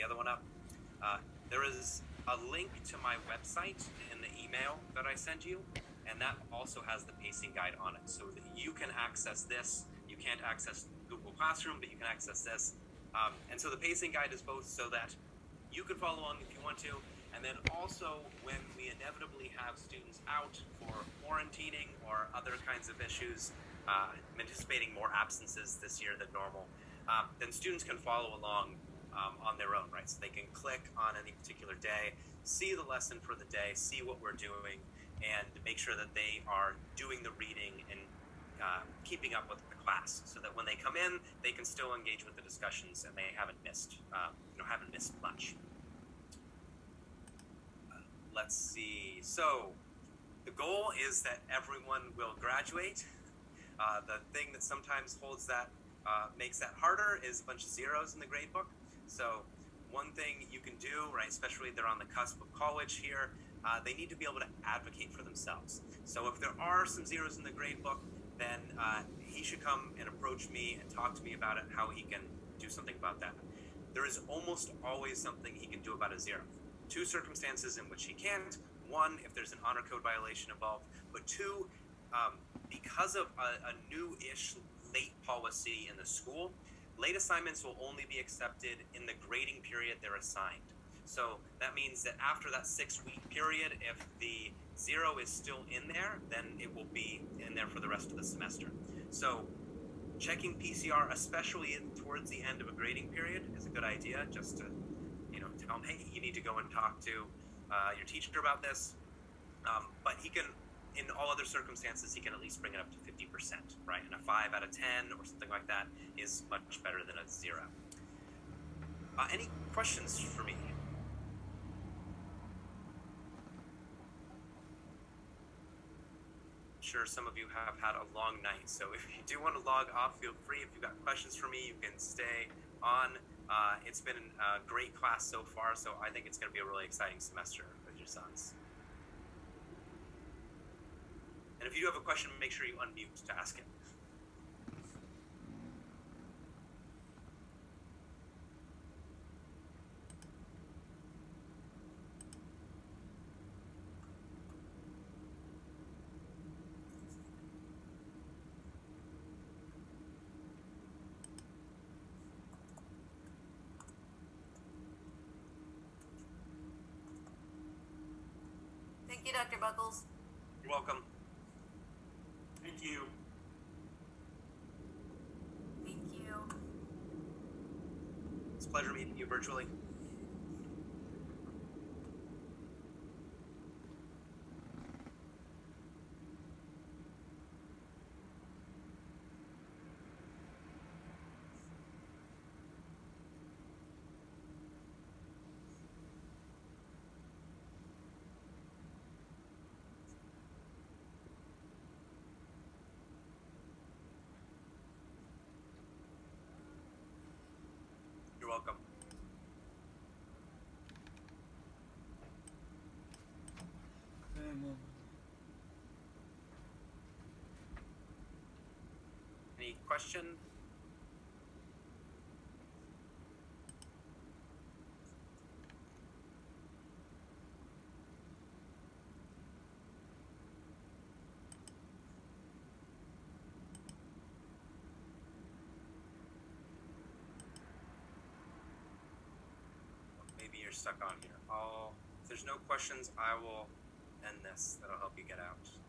the other one up. There is a link to my website in the email that I sent you, and that also has the pacing guide on it, so that you can access this. You can't access Google Classroom, but you can access this. And so the pacing guide is both so that you can follow along if you want to, and then also when we inevitably have students out for quarantining or other kinds of issues, I'm anticipating more absences this year than normal, then students can follow along on their own, right? So they can click on any particular day, see the lesson for the day, see what we're doing, and make sure that they are doing the reading and keeping up with the class, so that when they come in, they can still engage with the discussions and they haven't missed much. Let's see. So the goal is that everyone will graduate. The thing that sometimes holds that, makes that harder, is a bunch of zeros in the grade book. So one thing you can do, right, especially if they're on the cusp of college here, they need to be able to advocate for themselves. So if there are some zeros in the grade book, then he should come and approach me and talk to me about it, how he can do something about that. There is almost always something he can do about a zero. Two circumstances in which he can't. One, if there's an honor code violation involved, but two, because of a new-ish late policy in the school, late assignments will only be accepted in the grading period they're assigned. So that means that after that 6-week period, if the zero is still in there, then it will be in there for the rest of the semester. So checking PCR, especially towards the end of a grading period, is a good idea, just to tell them, hey, you need to go and talk to your teacher about this. But he can, in all other circumstances, he can at least bring it up to 50%, right? And a 5 out of 10 or something like that is much better than a 0. Any questions for me? Sure, some of you have had a long night, so if you do want to log off, feel free. If you've got questions for me, you can stay on. It's been a great class so far, so I think it's going to be a really exciting semester with your sons. And if you do have a question, make sure you unmute to ask it. Thank you, Dr. Buckles. You're welcome. Thank you. Thank you. It's a pleasure meeting you virtually. You're welcome. Any question? Maybe you're stuck on here. If there's no questions, I will end this. That'll help you get out.